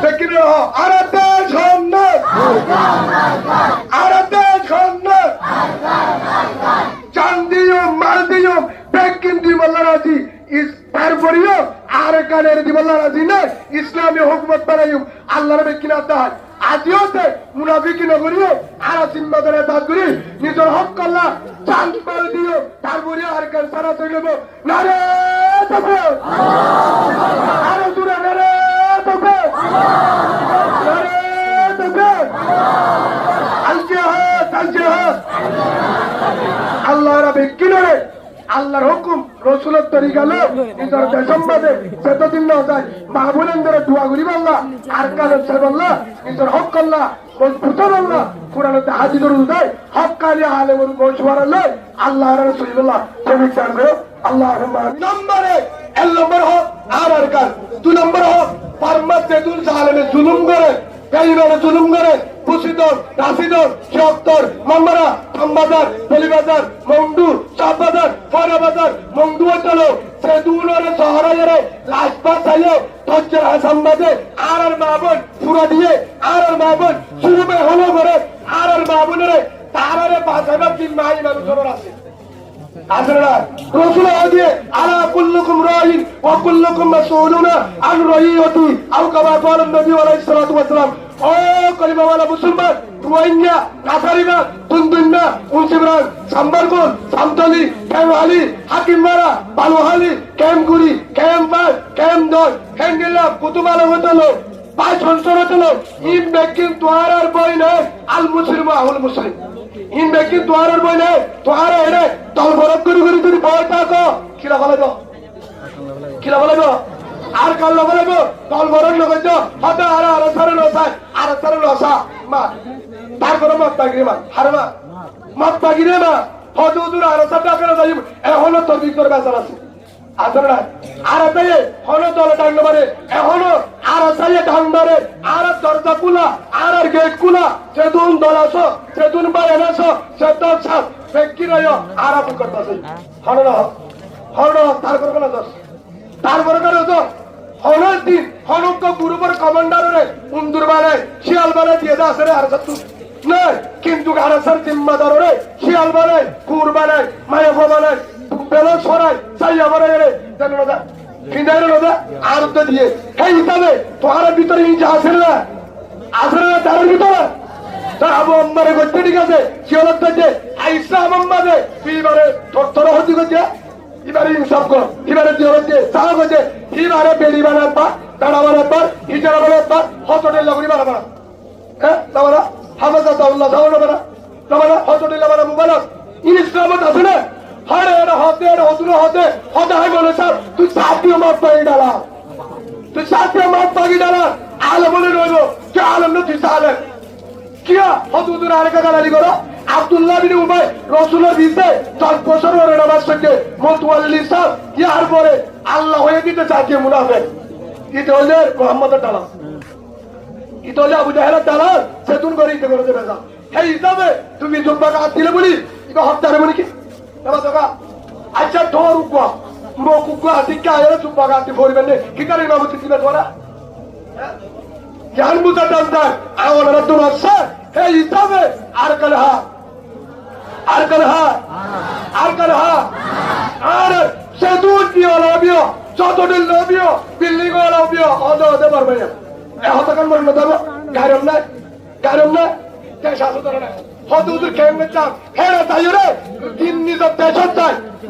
দেখি আরাতে সন্ন্যাস আরাতে সন্ন্যাস চান দিও মাল দিও বেকিন দিবল্লা রাজি তারপরেও আর কানের দিবল্লা রাজি না ইসলামী হুকুমত বানাইও আল্লাহর বেকিন আদায় আজিও তে মুনাফিকি নগরিও আর জিম্মাদারে দাঁত করি নিজের হক করলা চান মাল দিও তারপরে আর কান সারা তৈলব নারে তাকবীর আরো জোরে নারে তাকবীর নারে তাকবীর আল জিহাদ আল্লাহর বেকিনরে আল্লাহর হুকুম রসুলের তরিকা লো নিজের দেশম্বাদে সেতদিন না যায় মাহবুবেন্দ্র দোয়া করি আল্লাহ আর কালের সাহেব আল্লাহ নিজের হক করলা মজবুতর আল্লাহ কোরআনতে হাজির উদায় হক কালি আলে মশওয়ার আল্লাহ আল্লাহর রাসূলুল্লাহ তৌফিক দান করো আল্লাহুম্মা নম্বরে এক নম্বর হক আর কাল দুই নম্বর হক ফারমাত যেদুল জালেমে জুলুম করে বেঈমানে জুলুম করে পুষিদর রাশিদর শক্তর মামরা থামবাজার বলিবাজার মংডু চাপবাজার ফরাবাজার মংডু চলো সে দুলরে শহরে লাজপা চাইও তজ্জের হাসামবাদে আর মাবন পুরা দিয়ে আর মাবন শুরুমে হলো করে আর মাবনের তারারে বাঁচাবার কি মাই মানুষের আছে আসলে রসুল দিয়ে আলা কুল্লুকুম রাইন ওয়া কুল্লুকুম মাসউলুনা আন রাইয়াতি আও কামা ক্বালা নবী আলাইহিস সালাতু ওয়াস সালাম ও কলিমাওয়ালা মুসলমান রোহিঙ্গা কাছারিবা তুনতুন্না উনসিবরান সাম্বারকুল সামতলি কেমহালি হাকিমমারা বালুহালি কেমগুড়ি কেমবাগ কেমদল হেঙ্গেলা কুতুবালা হতলো পাঁচ সংসদ হতলো ইন বেকিন তোয়ারার বই নয় আল মুসলিম আহুল মুসলিম ইন বেকিন তোয়ারার বই নয় তোয়ারা এনে দল বরফ করি করি তুই বই থাকো খিলা বলাইব আর কাল বলাইব দল বরফ নগজ হতে আর সারে লসায় আর সারে লসা মা তারপরে মত পাগিরে মা হারমা মত পাগিরে মা হজুদুর আর সাটা করে যাইব এখনো তোর ভিতর বেজার আছে আসলে আর তাই হলো দল ডাঙ্গ মারে এখনো আর সাইয়ে ডাঙ্গরে আর দরজা কুলা আর গেট কুলা সেদুন দল আসো সেদুন বাইরে আসো সেদুন সাপ বেকিরায় আর আপু করতেছে হলো তারপরে কোন দোষ তারপরে কোন দোষ হলো দিন হলুক গ্রুপের কমান্ডারে উন্দুর বানায় শিয়াল বানায় দিয়ে আসে রে আর সত্তু নয় কিন্তু আরসার জিম্মাদার রে শিয়াল বানায় কুর বানায় মায়াফা বানায় বেলো ছড়ায় চাইয়া বানায় রে জানো না ফিন্দাইরে না আর তো দিয়ে এই হিসাবে তোমার ভিতরে ইঞ্জা আসে না তার ভিতরে তা আবু আম্মারে করতে ঠিক আছে শিয়ালত করছে আইসা আম্মাদে বিবারে তোর হতি করছে এবারে ইনসাফ কর এবারে দিয়ে হচ্ছে সাহা করছে এবারে বেড়ি বানার পর দাঁড়া বানার পর হিজারা বানার পর হসটেল লাগরি বানাবা হ্যাঁ তাহলে হাফেজা তাউল্লাহ সাউলা বানা হসটেল বানা মুবারক ইসলামত আছে না হরে এটা হতে এটা হতুনো হতে হয় বলে স্যার তুই সাথীয় মাপ পাগি ডালা আলে বলে রইব কে আলম না তুই সালেম কিয়া হতুদুর আরেকা গালালি করো আব্দুল্লাহ বিন উবাই রাসূলের বিরুদ্ধে 10 বছর ওরে নামাজ পড়ে মুতাওয়াল্লি সাহেব ইয়ার পরে আল্লাহ হয়ে দিতে চাচ্ছে মুনাফিক এটা হলো মুহাম্মদের দালাল এটা হলো আবু জাহেলের দালাল সেতুন করে দিতে করে দেবে এই হিসাবে তুমি জুব্বা কাট দিলে বলি এটা হত্যারে বলি কি দাদা আচ্ছা ধর উগা মুকুগা দিকা এর জুব্বা কাট দিবেন কি করে ইমামতি দিবে তোরা জ্ঞান বুঝা দান্দার আওয়ালা তো আছে এই হিসাবে আর কলহা আর সেতুন কি লবিও যতদিন লবিও বিল্ডিং লবিও হতে পারবে না হতকান মনে না দেবো গারম না শাসুদার না হতুদুর কেমনে চাপ হেরা তাই রে তিন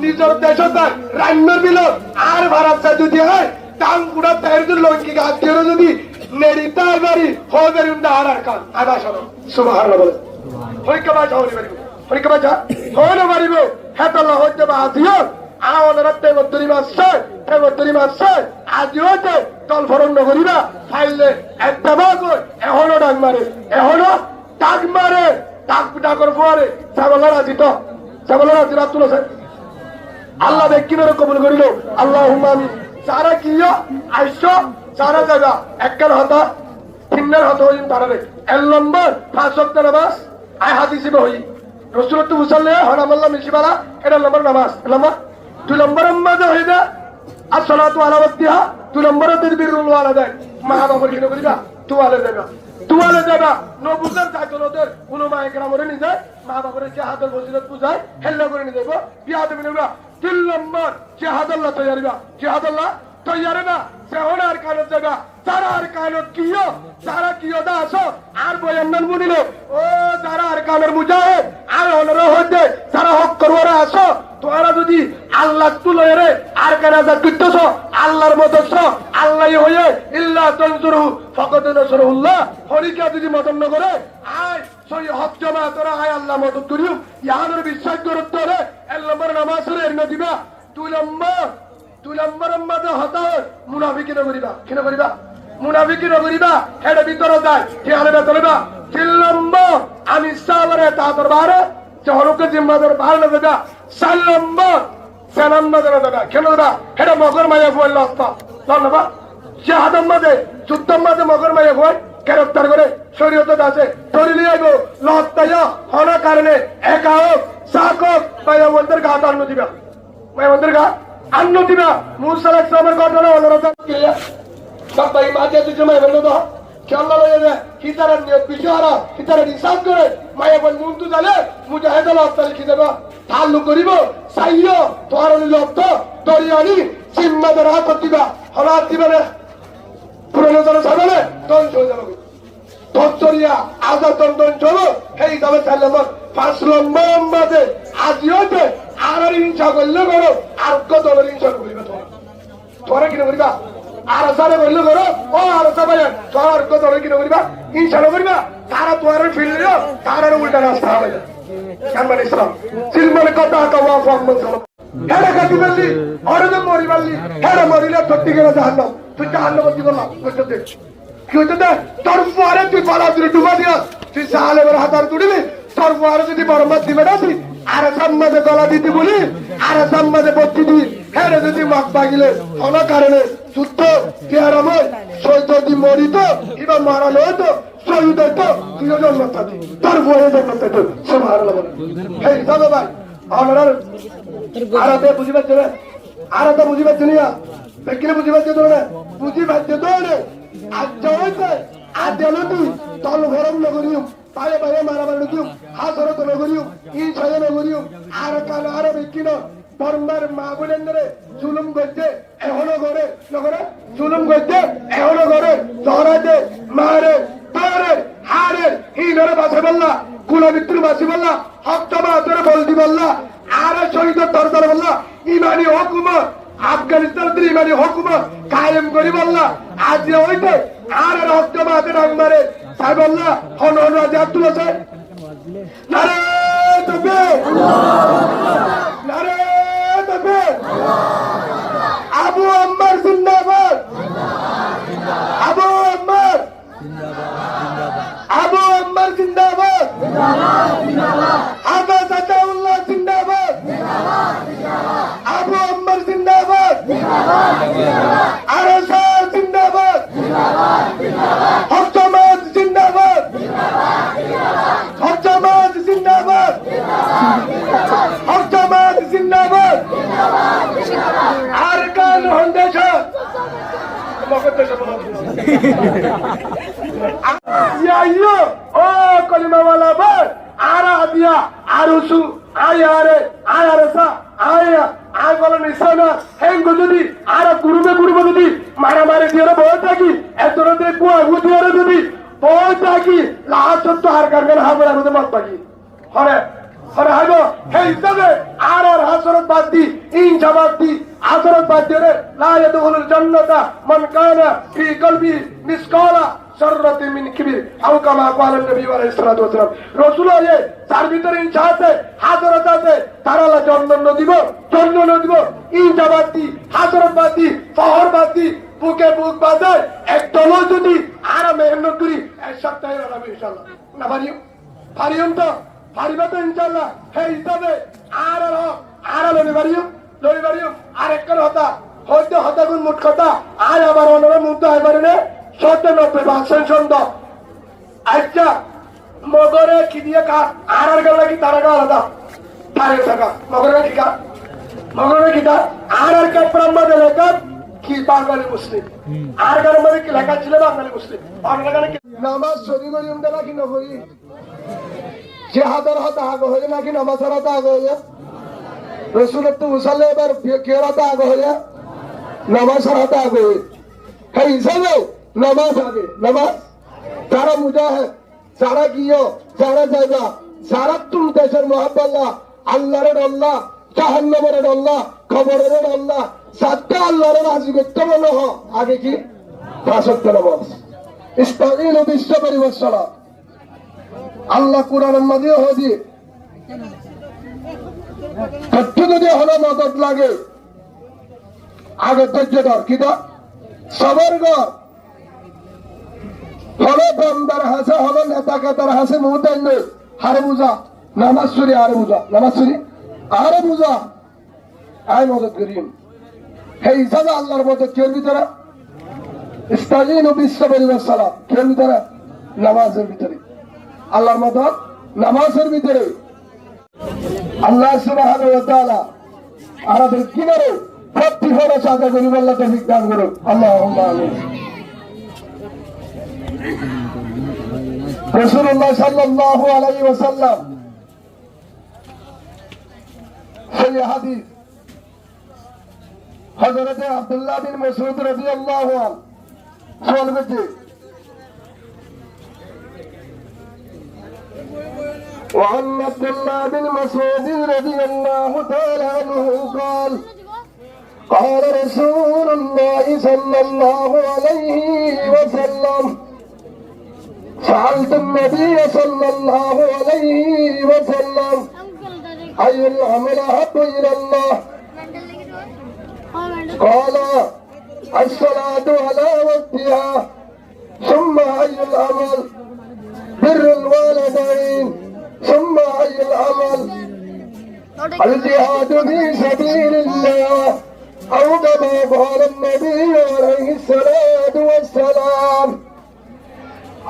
নিজের দেশ চাই রান্নার বিল আর ভারত চাই যদি হয় টাং গুড়া তাইর লঙ্কি গাছ দিয়ে যদি নেড়ি তাই বাড়ি হদের আর কান আবার শোনো সুবহানাল্লাহ বলে পরীক্ষা বাজা হতে পারিব পরীক্ষা বাজা হইলে পারিব হেতলা হইতে বা আজিও আমাদের তেগত্তরি মাস আজিও যে দল ফরণ নগরিবা ফাইলে একটা বাগ এখনো ডাক মারে ডাকর পরে ছাগলের আজি রাত তুলেছে আল্লাহ ব্যক্তিদের কবুল করিল আল্লাহ হুমামি যারা কিয় আইস যারা জায়গা একখান হতা তিনটার হত হইন তারারে 1 নম্বর 5 ওয়াক্ত নামাজ আই হাদিসে হই রাসূলুল্লাহ মুসাল্লি হরামাল্লাহ মিশিবালা এটা নম্বর নামাজ নাম্বার 2 নম্বর মাঝে হইবা আসসালাতু আলা ওয়াক্তিহা 2 নম্বরে তাকবীরুল ওয়ালাদাইন মা বাবার কিনে করিবা তুয়ালে যাবা নবুজার চাইতলদের কোনো মায়ে গ্রামরে নিয়ে যায় মা বাবার চেহাদের বসিরত পূজায় হেল্লা করে নিয়ে যাবো বিয়া দেবে নেবা 3 নম্বর চেহাদাল্লাহ তৈয়ারিবা চেহাদাল্লাহ তৈয়ারিবা সেহন আর কানত যাবা যারা আর কানত কিও যারা কিও দা আসো আর বয়ান্নান বুনিল ও যারা আর কানের মুজাহিদ আর অনর হইতে যারা হক করওয়ারা আসো তোরা যদি আল্লাহ তুলয়ে রে আর কানা যা কইতেছ আল্লাহর মতছ আল্লাহ হয়ে ইল্লা তানজুরু ফাকাদ নাসরুল্লাহ হরিকা যদি মদন ন করে আয় সই হক জমা তোরা আয় আল্লাহ মদদ করিও ইয়ানের বিশ্বাস করতে হলে 1 নম্বর নামাজ রে এর দিবা 2 নম্বর মধ্যে হতা মুনাফিকি নগরিবা কি নগরিবা মুনাফিকি নগরিবা হেডে ভিতরে যায় কি আলে বেতলেবা 3 নম্বর আমি সাবরে তা দরবারে জহরকে জিম্মাদার ভালো না দেবা 4 নম্বর সেনান্না দেবা কেন দেবা হেডে মগর মায়া বল লস্তা ধন্যবাদ শাহাদাত মাঝে যুদ্ধের মাঝে মগর মায়া বল গ্রেফতার করে শরীয়তে আছে ধরে নিয়ে আইবো লস্তায়া হনা কারণে একাও সাকক মায়া বলদের ঘাট আন্ন দিবা মায়া বলদের ঘাট আন্ন দিবা মুসা আলাইহিস সালামের ঘটনা অনুরোধ কিয়া বাবা ইমাতে তুই মায়া বললো তো কেল্লা লয়ে যায় কিতারা নিয়ত বিশারা কিতারা হিসাব করে মায়া বল মুন্তু জালে মুজাহিদ লস্তা লিখি দেবা তালু করিব সাইয়ো তোর লপ্ত দরিয়ানি জিম্মাদার হাত দিবা হলা দিবা না পুরনো জন সামনে দন চলে যাবে দরিয়া আজা দন চলো সেই যাবে 4 নম্বর 5 নম্বর মাঝে আজিওতে আর ইনশা করলে করো আর কত ইনশা করিবা তোরা কি করিবা আর সারে বললে করো ও আর সবাই তোর কত কি করিবা ইনশা করিবা তারা তোর ফিরলিও তার উল্টা রাস্তা হবে কারণ ইসলাম সিলমানে কথা কাওয়া মোহাম্মদ সাল্লাল্লাহু হেডা কাটি বললি অরদে মরি বললি হেডা মরিলে তত্তি গেলে জাহান্নাম তুই জাহান্নাম কি বললা কইতে দে কি হইতে দে তোর পরে তুই পালা তুই ডুবা দিয়া তুই সালে বড় হাতার তুড়িবি তোর পরে যদি বরমত দিবে না তুই আর সাম্মাদে গলা দিতে বলি আর সাম্মাদে বত্তি দি হেডা যদি মাপ পাগিলে কোন কারণে যুদ্ধ কেয়ারময় সৈত দি মরিত কিবা মারালো তো শহীদ হইতো তুইও জন্মত থাকি তোর বয়ে জন্মত থাকি সুবহানাল্লাহ হেই চলো ভাই আমরা আরাতে বুঝি পাচ্ছ না আরাতে বুঝি পাচ্ছ না বেকিলে বুঝি পাচ্ছ তো না বুঝি পাচ্ছ তো না আজ যাওয়াতে আজ দেলো তুই তল গরম নগরিও পায়ে পায়ে মারামারি নগরিও হাসরত নগরিও ই ছয় নগরিও আর কাল আর বেকিল বর্মার মা বোনেন্দ্রে জুলুম করতে এখনো করে নগরে জুলুম করতে এখনো করে ধরাতে মারে তোরে হারে হিনরে বাসে বললা কুলবিত্র বাসি বললা হক্তমা তোরে বলদি বললা আর শহীদ দরদার বললা ইমানি হুকুমত আফগানিস্তানের ইমানি হুকুমত কায়েম করি বললা আজ হইতে আর হক্তমা ডাং মারে তাই বললা হন হন রাজা আব্দুল হাসান নারে তাকবীর নারে তাকবীর আবু আম্মার জিন্দাবাদ আবু আম্মার আবু আম্মার জিন্দাবাদ আবু সাদাউল্লাহ জিন্দাবাদ আবু আম্মার জিন্দাবাদ আরশা জিন্দাবাদ হকজামাত জিন্দাবাদ হকজামাত জিন্দাবাদ হকজামাত জিন্দাবাদ আরকান ফাউন্ডেশন ইয়াইয়ো ও কলিমাওয়ালা বল আরা দিয়া আরুসু আয়ারে আয়ারসা আয়া আই বলে নিশানা হেঙ্গো যদি আরা গুরুবে যদি মারামারি দিয়ে বই থাকি এতরতে কুয়া গুদিয়ে যদি বই থাকি লাস্ট তো হার কারণ হাবড়া মধ্যে মত থাকি হরে হরে হাইব হে হিসাবে আর হাসরত বাদ দি ইনশা বাদ দি হাসরত বাদ দিয়ে রে লা ইয়াদখুলুল জান্নাতা মান কানা ফি কলবি মিসকালা শররাতি মিন কিবির আও কামা ক্বালা নবী আলাইহিস সালাতু ওয়াস সালাম রাসূল আয়ে তার ভিতরে ইনশা আছে হাসরত আছে তার আল্লাহ জন্ম দিব ইনশা বাদ দি হাসরত বাদ দি ফহর বাদ দি বুকে বুক বাজায় একদল যদি আর মেহনত করি এক সপ্তাহে হবে ইনশাআল্লাহ না পারিম তো পারিবা তো ইনশাআল্লাহ হে হিসাবে আর লড়ি পারিম আর এক হতা হইতে হতা গুণ মুঠ কথা আর আবার অনরা মুক্ত হয় পারে না 97% সন্দ আচ্ছা মগরে কি দিয়ে কা আর গেল কি তারা গা আলাদা তারে থাকা মগরে কি কা আর কা ব্রহ্ম দেলে কা কি বাঙালি মুসলিম আর গানের মধ্যে কি লেখা ছিল বাঙালি মুসলিম বাংলা গানে নামাজ শরী করি উঠে নাকি নকরি সে হাতের হাতে আগে হয়ে নাকি নামাজের হাতে আগে হয়ে রসুলের তো উসালে এবার কের হাতে আগে হয়ে নামাজের হাতে আগে হয়ে হ্যাঁ হিসাবে নামাজ আগে নামাজ যারা মুজাহিদ যারা গিয়ে যারা যাইবা যারা তুম দেশের মহাব্বাল্লাহ আল্লাহর আল্লাহ জাহান্নামের আল্লাহ খবরের আল্লাহ সাতটা আল্লাহর রাজি করতে মনে হয় আগে কি 5 ওয়াক্ত নামাজ ইস্তাগীনু বিস-সাবরি ওয়াস-সালাহ আল্লাহ কোরআনের মাঝে হদি কত যদি হলো মদত লাগে আগে ধৈর্য ধর কি তো সবর কর হলো বান্দার হাসে হলো নেতা কেতার হাসে মুহতাইন হারে বুঝা নামাজ সুরি আরে বুঝা নামাজ সুরি আরে বুঝা আয় মদত করিম হে হিসাবে আল্লাহর মদত কেউ ভিতরে ইস্তাগীনু বিস-সাবরি ওয়াস-সালাহ কেউ ভিতরে নামাজের ভিতরে আল্লাহর মদত নামাজের ভিতরে আল্লাহ সুবহানাহু ওয়া তাআলা আমাদের কিনারে প্রতিফল সাজা করিব আল্লাহ তৌফিক দান করুন আল্লাহুম্মা আমিন রাসূলুল্লাহ সাল্লাল্লাহু আলাইহি ওয়াসাল্লাম সেই হাদিস হযরত আব্দুল্লাহ বিন মাসউদ রাদিয়াল্লাহু আনহু বলতে وعن عبد الله بن مسعود رضي الله تعالى عنه قال قال رسول الله صلى الله عليه وسلم سألت النبي صلى الله عليه وسلم أي العمل أحب إلى الله قال الصلاة على وقتها ثم أي العمل بر الوالدين ثم أي العمل الجهاد في سبيل الله أو كما قال النبي عليه الصلاة والسلام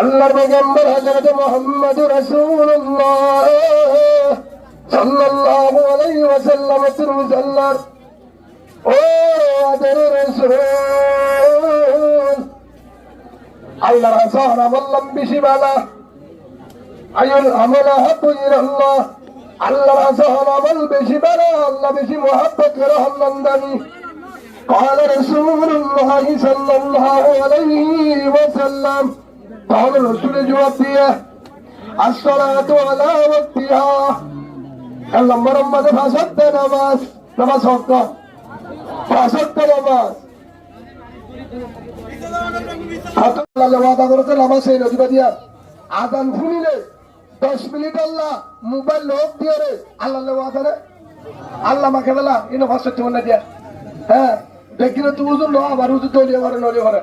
الله پیغمبر حضرت محمد رسول الله صلى الله عليه وسلم تروز الله او ادر رسول الله رسول الله بشباله আইল আমালা হাব্বু ইলাল্লাহ আল্লাহ রাসূল আমল বেশি বাড়া আল্লাহ বেশি মহব্বত করে হল্লান্দানি قال رسول الله صلى الله عليه وسلم قال رسول জবাব দিয়ে الصلاه على وقتها আল্লাহ মরম্মদ ফাসাদ নামাজ নামাজ হক ফাসাদ নামাজ আল্লাহ ওয়াদা করেছে নামাজ এই নদী দিয়া আযান শুনিলে 10 মিনিট আল্লাহ মোবাইল লোক দিয়ে রে আল্লাহ ওয়াদারে আল্লাহ মাকে বলা ইনো ফাসে তুমি না দিয়া হ্যাঁ দেখিলে তুই উজু লো আবার উজু দলিয়ে ভরে নলিয়ে ভরে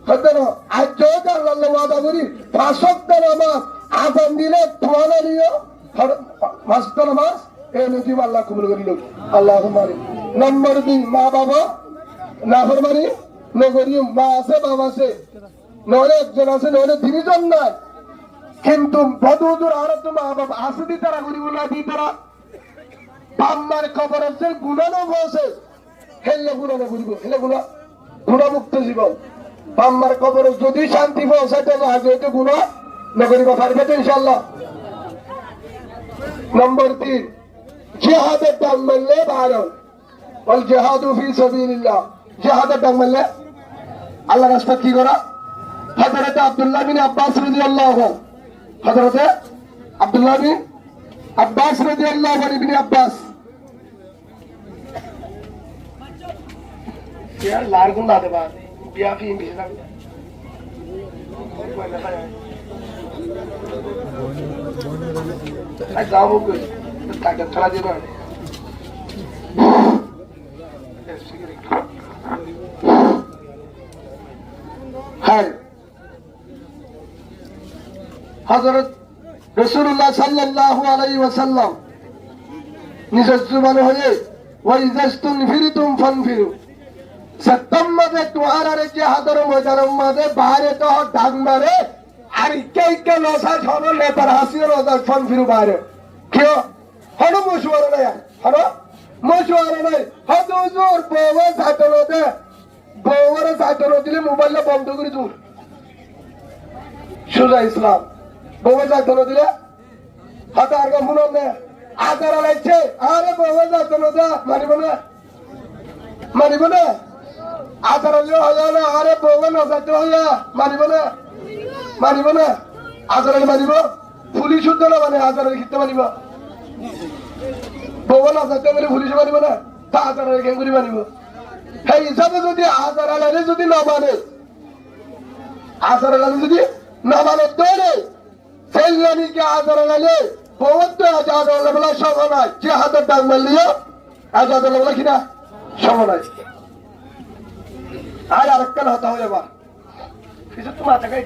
হতে না আজ যোগ আল্লাহ ওয়াদা করি 5 ওয়াক্ত নামাজ আযান দিলে তোয়ানা নিও 5 ওয়াক্ত নামাজ এই নদী আল্লাহ কবুল করিল আল্লাহুম্মা নম্বর 2 মা বাবা নাফরমানি নগরী মা আছে বাবা আছে নরে একজন আছে নরে তিনজন নাই কিন্তু বদুদুর আর তো মা বাবা আছে দি তারা করিব না দি তারা বাম্মার কবর আছে গুনানো বসে হেলে গুনানো করিব হেলে গুণা মুক্ত জীবন বাম্মার কবর যদি শান্তি পৌঁছাতে না আগে তো গুণা নগরিব পারবে তো ইনশাআল্লাহ নম্বর 3 জিহাদের ডাক মারলে ভারত ওয়াল জিহাদু ফি সাবিলিল্লাহ জিহাদের ডাক মারলে আল্লাহর রাস্তায় কি করা হযরত আব্দুল্লাহ বিন আব্বাস রাদিয়াল্লাহু হযরত আব্দুল্লাহ বিন আব্বাস রাদিয়াল্লাহু আনহু ইবনে আব্বাস यार लारगुन ला दे बात बिया फी बिना आई गांव को ताकत थोड़ा दे बात हाय हजरत रसूलुल्लाह सल्लल्लाहु अलैहि वसल्लम निज जुबान होए ওয়াইজাস্তুন ফিরতুম ফানফিরু সত্তম্মদে তোহারে জিহাদের ময়দানের মধ্যে বাইরে তো ডাক মারে আর কে লসা ছড়ো লেতার হাসির ওদার ফানফিরু বাইরে কিও হলো মশওয়ারা নাই হলো মশওয়ারা নাই হদুজুর বাবা থাকলতে বউরে চাইতে দিলে মোবাইলটা বন্ধ করে দূর সোজা ইসলাম বউরে চাইতে দিলে হাতে আর শুনো না আচারা লাগছে আরে বউরে চাইতে দা মানিব না আচারা হয় না আরে বউরে না চাইতে হইয়া মানিব না আচারা মানিব পুলিশ শুদ্ধ না মানে আচারা লিখতে মানিব বউরে না চাইতে বলে পুলিশ মানিব না তা আচারা কেন করে মানিব সেই হিসাবে যদি আচার আলাদা যদি না মানে আচার আলাদা যদি না মানে তোরে সেই জানিকে আচার আলাদা বহুত আজাদ আল্লাহ সব নাই যে হাতের ডাক মারলিও আজাদ আল্লাহ কিনা সব নাই আর আরেকটা হতা হয়ে যাবা কিছু তোমার টাকা